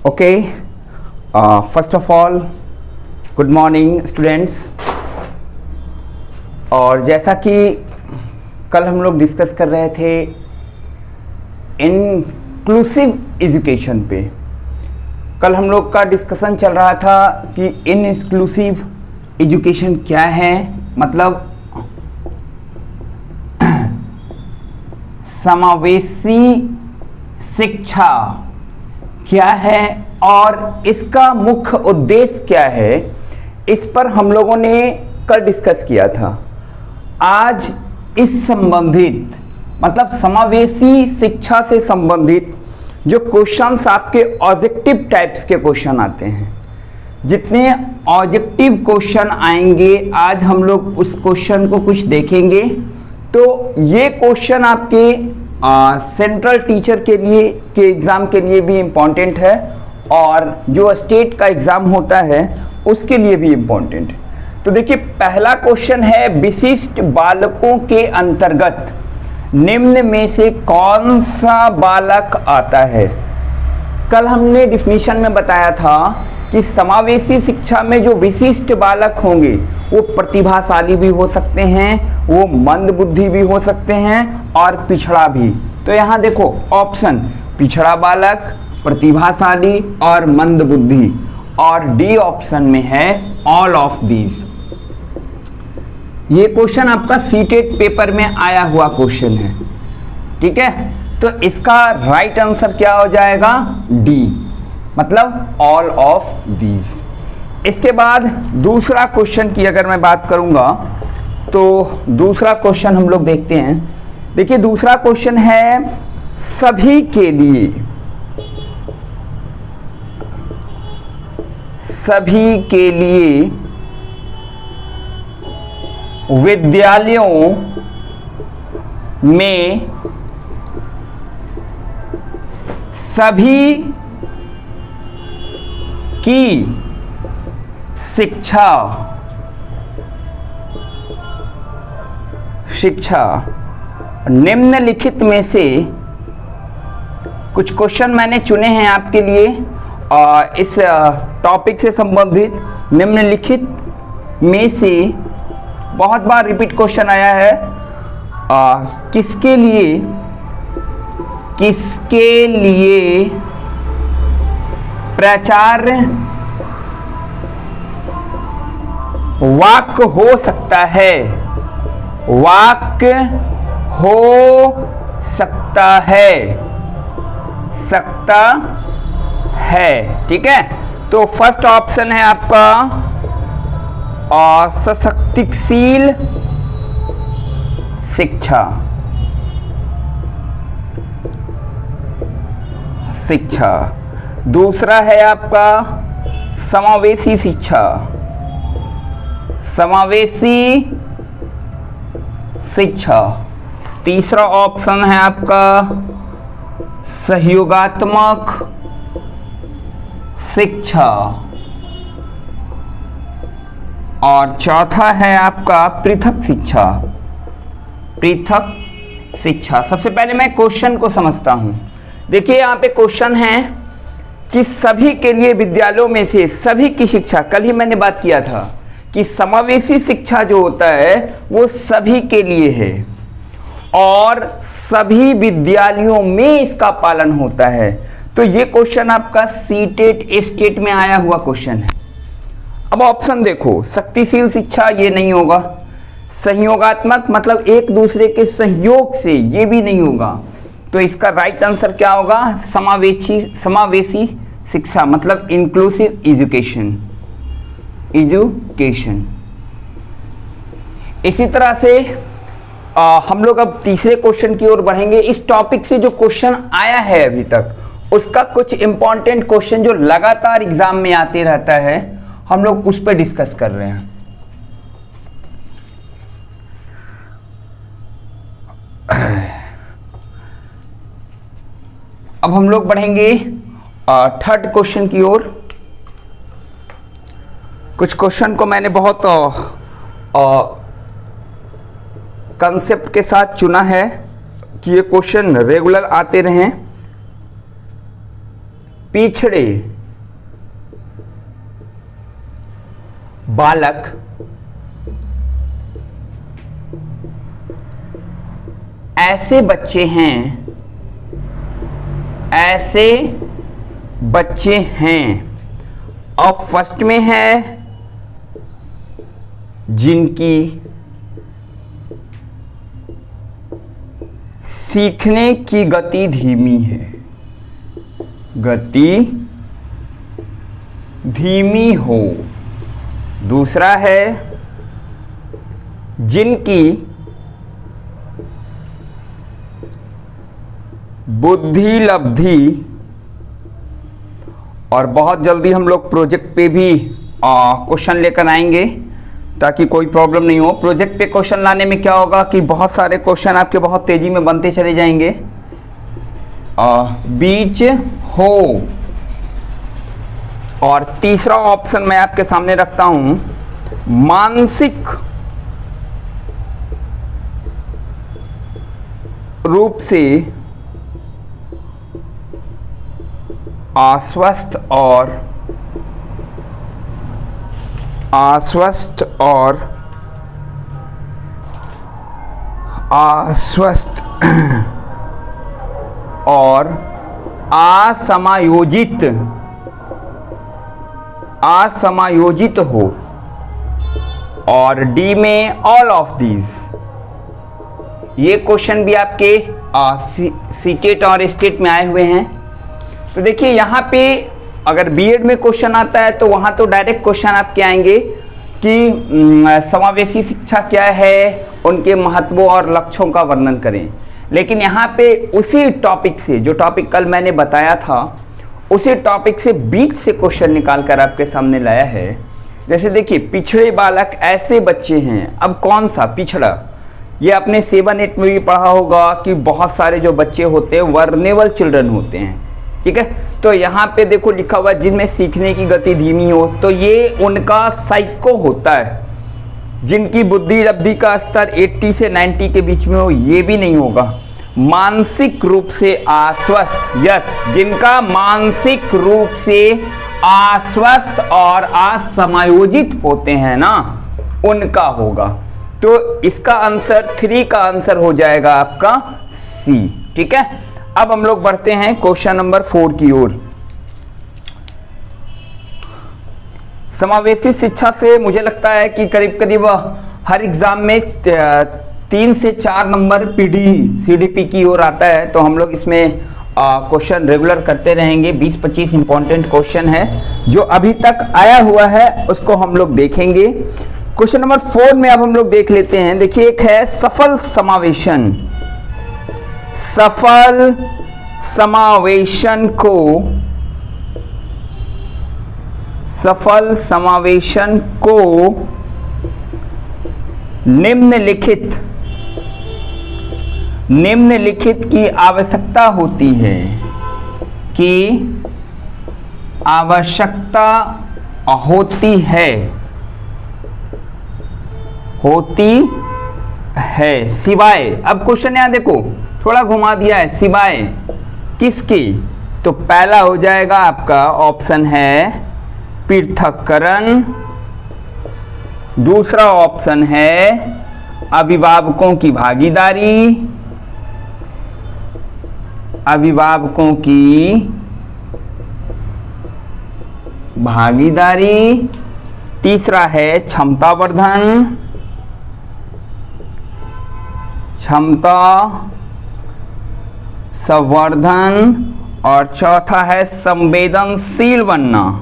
Okay, first of all good morning students. और जैसा कि कल हम लोग डिस्कस कर रहे थे इंक्लूसिव एजुकेशन पे, कल हम लोग का डिस्कशन चल रहा था कि इंक्लूसिव एजुकेशन क्या है, मतलब समावेशी शिक्षा क्या है और इसका मुख्य उद्देश्य क्या है, इस पर हम लोगों ने कल डिस्कस किया था। आज इस संबंधित मतलब समावेशी शिक्षा से संबंधित जो क्वेश्चंस आपके ऑब्जेक्टिव टाइप्स के क्वेश्चन आते हैं, जितने ऑब्जेक्टिव क्वेश्चन आएंगे आज हम लोग उस क्वेश्चन को कुछ देखेंगे। तो ये क्वेश्चन आपके सेंट्रल टीचर के लिए के एग्ज़ाम के लिए भी इम्पॉर्टेंट है और जो स्टेट का एग्ज़ाम होता है उसके लिए भी इम्पॉर्टेंट है। तो देखिए, पहला क्वेश्चन है विशिष्ट बालकों के अंतर्गत निम्न में से कौन सा बालक आता है। कल हमने डिफिनीशन में बताया था कि समावेशी शिक्षा में जो विशिष्ट बालक होंगे वो प्रतिभाशाली भी हो सकते हैं, वो मंद बुद्धि भी हो सकते हैं और पिछड़ा भी। तो यहाँ देखो ऑप्शन पिछड़ा बालक, प्रतिभाशाली और मंद बुद्धि, और डी ऑप्शन में है ऑल ऑफ दीज। ये क्वेश्चन आपका सीटेट पेपर में आया हुआ क्वेश्चन है, ठीक है। तो इसका राइट आंसर क्या हो जाएगा, डी, मतलब ऑल ऑफ दीज। इसके बाद दूसरा क्वेश्चन की अगर मैं बात करूंगा तो दूसरा क्वेश्चन हम लोग देखते हैं। देखिए, दूसरा क्वेश्चन है सभी के लिए, सभी के लिए विद्यालयों में सभी की शिक्षा निम्नलिखित में से कुछ क्वेश्चन मैंने चुने हैं आपके लिए और इस टॉपिक से संबंधित। निम्नलिखित में से बहुत बार रिपीट क्वेश्चन आया है, किसके लिए प्राचार्य वाक्य हो सकता है, वाक्य हो सकता है, ठीक है। तो फर्स्ट ऑप्शन है आपका सशक्तिशील शिक्षा। दूसरा है आपका समावेशी शिक्षा। तीसरा ऑप्शन है आपका सहयोगात्मक शिक्षा और चौथा है आपका पृथक शिक्षा। सबसे पहले मैं क्वेश्चन को समझता हूं। देखिए, यहाँ पे क्वेश्चन है कि सभी के लिए विद्यालयों में से सभी की शिक्षा। कल ही मैंने बात किया था कि समावेशी शिक्षा जो होता है वो सभी के लिए है और सभी विद्यालयों में इसका पालन होता है। तो ये क्वेश्चन आपका सीटेट स्टेट में आया हुआ क्वेश्चन है। अब ऑप्शन देखो, शक्तिशील शिक्षा ये नहीं होगा, सहयोगात्मक मतलब एक दूसरे के सहयोग से ये भी नहीं होगा। तो इसका राइट आंसर क्या होगा, समावेशी शिक्षा मतलब इंक्लूसिव एजुकेशन। इसी तरह से हम लोग अब तीसरे क्वेश्चन की ओर बढ़ेंगे। इस टॉपिक से जो क्वेश्चन आया है अभी तक उसका कुछ इंपॉर्टेंट क्वेश्चन जो लगातार एग्जाम में आते रहता है, हम लोग उस पर डिस्कस कर रहे हैं। अब हम लोग बढ़ेंगे थर्ड क्वेश्चन की ओर। कुछ क्वेश्चन को मैंने बहुत कंसेप्ट के साथ चुना है कि ये क्वेश्चन रेगुलर आते रहें। पिछड़े बालक ऐसे बच्चे हैं। अब फर्स्ट में है जिनकी सीखने की गति धीमी है, गति धीमी हो। दूसरा है जिनकी बुद्धि लब्धि, और बहुत जल्दी हम लोग प्रोजेक्ट पे भी क्वेश्चन लेकर आएंगे ताकि कोई प्रॉब्लम नहीं हो। प्रोजेक्ट पे क्वेश्चन लाने में क्या होगा कि बहुत सारे क्वेश्चन आपके बहुत तेजी में बनते चले जाएंगे। बीच हो। और तीसरा ऑप्शन मैं आपके सामने रखता हूं, मानसिक रूप से आश्वस्त और असमायोजित हो। और डी में ऑल ऑफ दीज। ये क्वेश्चन भी आपके सीटेट और स्टेट में आए हुए हैं। तो देखिए यहाँ पे अगर बीएड में क्वेश्चन आता है तो वहाँ तो डायरेक्ट क्वेश्चन आपके आएंगे कि समावेशी शिक्षा क्या है, उनके महत्वों और लक्ष्यों का वर्णन करें। लेकिन यहाँ पे उसी टॉपिक से, जो टॉपिक कल मैंने बताया था, उसी टॉपिक से बीच से क्वेश्चन निकाल कर आपके सामने लाया है। जैसे देखिए, पिछड़े बालक ऐसे बच्चे हैं। अब कौन सा पिछड़ा? ये आपने 7-8 में भी पढ़ा होगा कि बहुत सारे जो बच्चे होते हैं वर्नेबल चिल्ड्रन होते हैं, ठीक है। तो यहाँ पे देखो लिखा हुआ जिनमें सीखने की गति धीमी हो, तो ये उनका साइको होता है। जिनकी बुद्धि लब्धि का स्तर 80 से 90 के बीच में हो, ये भी नहीं होगा। मानसिक रूप से आश्वस्त, यस, जिनका मानसिक रूप से आश्वस्त और असमायोजित होते हैं ना, उनका होगा। तो इसका आंसर 3 का आंसर हो जाएगा आपका सी, ठीक है। अब हम लोग बढ़ते हैं क्वेश्चन नंबर 4 की ओर। समावेशी शिक्षा से मुझे लगता है कि करीब करीब हर एग्जाम में 3 से 4 नंबर पीडी सीडीपी की ओर आता है। तो हम लोग इसमें क्वेश्चन रेगुलर करते रहेंगे। 20-25 इंपॉर्टेंट क्वेश्चन है जो अभी तक आया हुआ है, उसको हम लोग देखेंगे। क्वेश्चन नंबर 4 में अब हम लोग देख लेते हैं। देखिए, एक है सफल समावेशन। सफल समावेशन को निम्नलिखित की आवश्यकता होती है, सिवाय, अब क्वेश्चन यहां देखो थोड़ा घुमा दिया है, सिवाय किसके? तो पहला हो जाएगा आपका ऑप्शन है पृथक्करण। दूसरा ऑप्शन है अभिभावकों की भागीदारी। तीसरा है क्षमता संवर्धन। और चौथा है संवेदनशील बनना,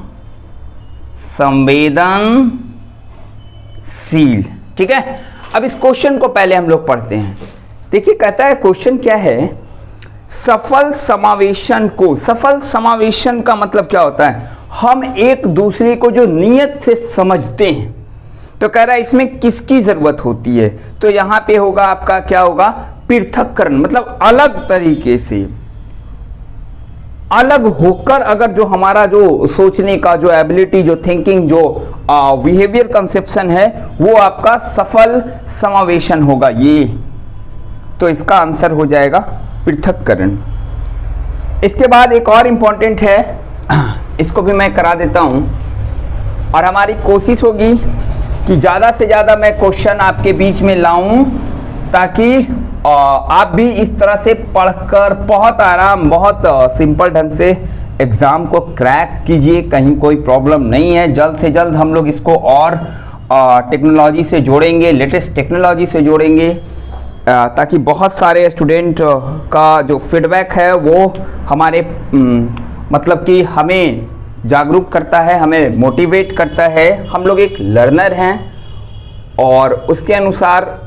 ठीक है। अब इस क्वेश्चन को पहले हम लोग पढ़ते हैं। देखिए, कहता है क्वेश्चन क्या है, सफल समावेशन का मतलब क्या होता है? हम एक दूसरे को जो नियत से समझते हैं। तो कह रहा है इसमें किसकी जरूरत होती है? तो यहां पे होगा आपका क्या होगा, पृथक्करण, मतलब अलग तरीके से, अलग होकर अगर जो हमारा जो सोचने का जो एबिलिटी, जो थिंकिंग, जो बिहेवियर कंसेप्शन है, वो आपका सफल समावेशन होगा ये। तो इसका आंसर हो जाएगा पृथक्करण। इसके बाद एक और इंपॉर्टेंट है, इसको भी मैं करा देता हूं और हमारी कोशिश होगी कि ज़्यादा से ज़्यादा मैं क्वेश्चन आपके बीच में लाऊं, ताकि आप भी इस तरह से पढ़कर बहुत आराम, बहुत सिंपल ढंग से एग्ज़ाम को क्रैक कीजिए। कहीं कोई प्रॉब्लम नहीं है। जल्द से जल्द हम लोग इसको और टेक्नोलॉजी से जोड़ेंगे, लेटेस्ट टेक्नोलॉजी से जोड़ेंगे, ताकि बहुत सारे स्टूडेंट का जो फीडबैक है वो हमारे मतलब कि हमें जागरूक करता है, हमें मोटिवेट करता है। हम लोग एक लर्नर हैं और उसके अनुसार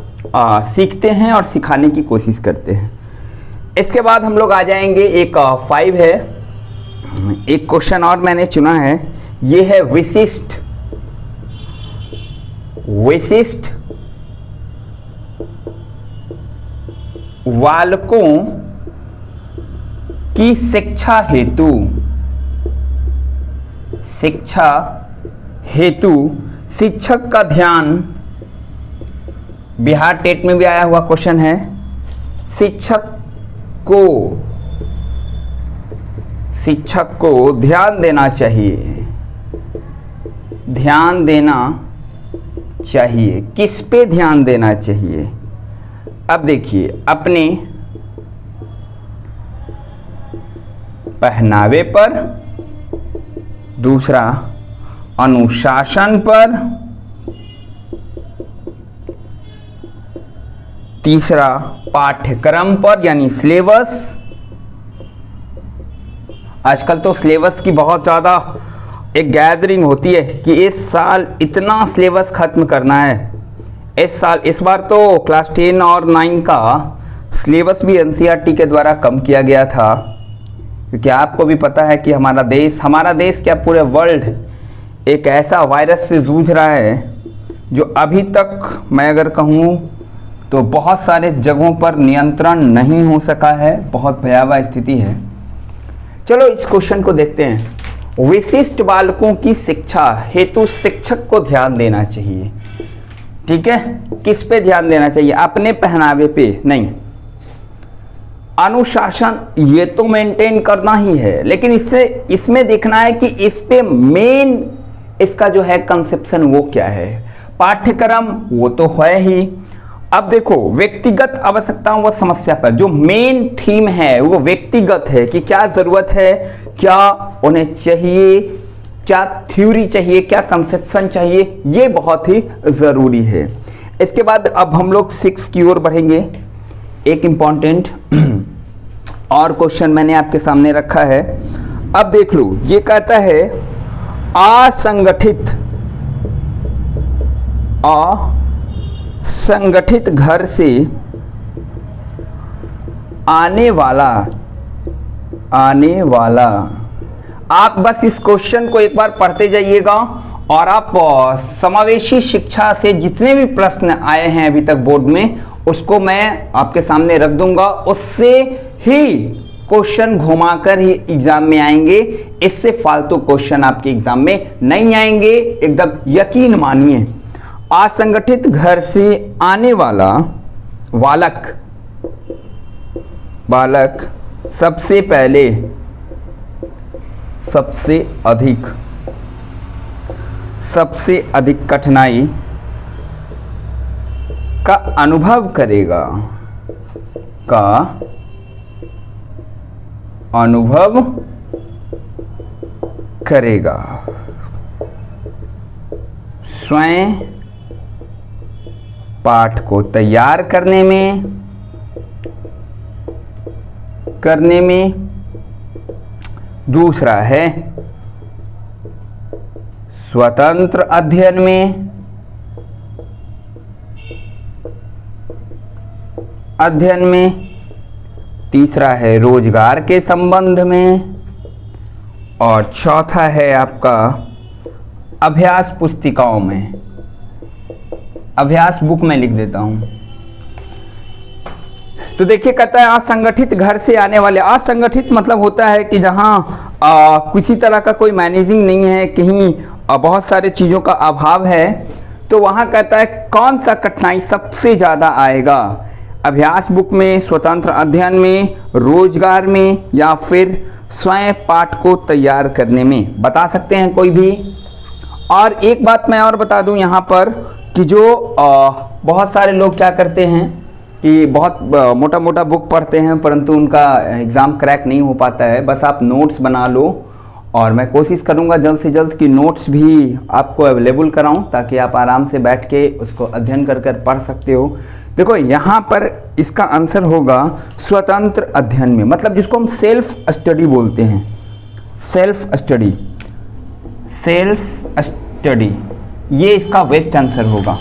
सीखते हैं और सिखाने की कोशिश करते हैं। इसके बाद हम लोग आ जाएंगे, एक 5 है, एक क्वेश्चन और मैंने चुना है, ये है विशिष्ट बालकों की शिक्षा हेतु शिक्षक का ध्यान, बिहार टेट में भी आया हुआ क्वेश्चन है, शिक्षक को ध्यान देना चाहिए। किस पे ध्यान देना चाहिए? अब देखिए, अपने पहनावे पर, दूसरा अनुशासन पर, तीसरा पाठ्यक्रम पर यानी सिलेबस। आजकल तो सिलेबस की बहुत ज़्यादा एक गैदरिंग होती है कि इस साल इतना सिलेबस खत्म करना है। इस बार तो क्लास 10 और 9 का सिलेबस भी एनसीईआरटी के द्वारा कम किया गया था, क्योंकि आपको भी पता है कि हमारा देश क्या पूरे वर्ल्ड एक ऐसा वायरस से जूझ रहा है जो अभी तक मैं अगर कहूँ तो बहुत सारे जगहों पर नियंत्रण नहीं हो सका है। बहुत भयावह स्थिति है। चलो इस क्वेश्चन को देखते हैं। विशिष्ट बालकों की शिक्षा हेतु शिक्षक को ध्यान देना चाहिए। ठीक है, किस पे ध्यान देना चाहिए? अपने पहनावे पे नहीं। अनुशासन ये तो मेंटेन करना ही है, लेकिन इसमें देखना है कि इस पे मेन इसका जो है कंसेप्शन वो क्या है। पाठ्यक्रम वो तो है ही। अब देखो, व्यक्तिगत आवश्यकताओं व समस्या पर जो मेन थीम है वो व्यक्तिगत है कि क्या जरूरत है, क्या उन्हें चाहिए, क्या थ्योरी चाहिए, क्या कंसेप्शन चाहिए, ये बहुत ही ज़रूरी है। इसके बाद अब हम लोग 6 की ओर बढ़ेंगे। एक इम्पॉर्टेंट और क्वेश्चन मैंने आपके सामने रखा है। अब देख लो, ये कहता है असंगठित घर से आने वाला। आप बस इस क्वेश्चन को एक बार पढ़ते जाइएगा और आप समावेशी शिक्षा से जितने भी प्रश्न आए हैं अभी तक बोर्ड में, उसको मैं आपके सामने रख दूंगा। उससे ही क्वेश्चन घुमाकर ही एग्जाम में आएंगे। इससे फालतू क्वेश्चन आपके एग्जाम में नहीं आएंगे, एकदम यकीन मानिए। असंगठित घर से आने वाला बालक सबसे पहले सबसे अधिक कठिनाई का अनुभव करेगा। स्वयं पाठ को तैयार करने में। दूसरा है स्वतंत्र अध्ययन में। तीसरा है रोजगार के संबंध में। और चौथा है आपका अभ्यास पुस्तिकाओं में। अभ्यास बुक में लिख देता हूं। तो देखिए, कहता है असंगठित घर से आने वाले। असंगठित मतलब होता है कि जहां किसी तरह का कोई मैनेजिंग नहीं है, कहीं बहुत सारे चीज़ों का अभाव है, तो वहां कहता है कौन सा कठिनाई सबसे ज़्यादा आएगा। अभ्यास बुक में, स्वतंत्र अध्ययन में, रोजगार में, या फिर स्वयं पाठ को तैयार करने में। बता सकते हैं कोई भी? और एक बात मैं और बता दूं यहाँ पर कि जो बहुत सारे लोग क्या करते हैं कि बहुत मोटा मोटा बुक पढ़ते हैं परंतु उनका एग्ज़ाम क्रैक नहीं हो पाता है। बस आप नोट्स बना लो और मैं कोशिश करूंगा जल्द से जल्द कि नोट्स भी आपको अवेलेबल कराऊं ताकि आप आराम से बैठ के उसको अध्ययन कर कर पढ़ सकते हो। देखो यहाँ पर इसका आंसर होगा स्वतंत्र अध्ययन में, मतलब जिसको हम सेल्फ स्टडी बोलते हैं। सेल्फ स्टडी, सेल्फ स्टडी, ये इसका बेस्ट आंसर होगा।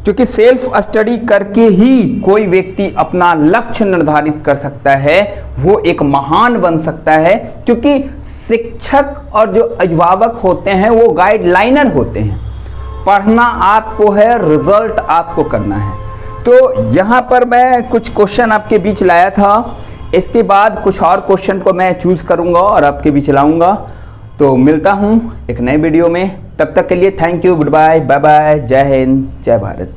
क्योंकि सेल्फ स्टडी करके ही कोई व्यक्ति अपना लक्ष्य निर्धारित कर सकता है, वो एक महान बन सकता है। क्योंकि शिक्षक और जो अभिभावक होते हैं वो गाइडलाइनर होते हैं। पढ़ना आपको है, रिजल्ट आपको करना है। तो यहाँ पर मैं कुछ क्वेश्चन आपके बीच लाया था, इसके बाद कुछ और क्वेश्चन को मैं चूज करूँगा और आपके बीच लाऊंगा। तो मिलता हूँ एक नए वीडियो में, तब तक के लिए thank you, good bye, bye bye, जय हिंद, जय भारत।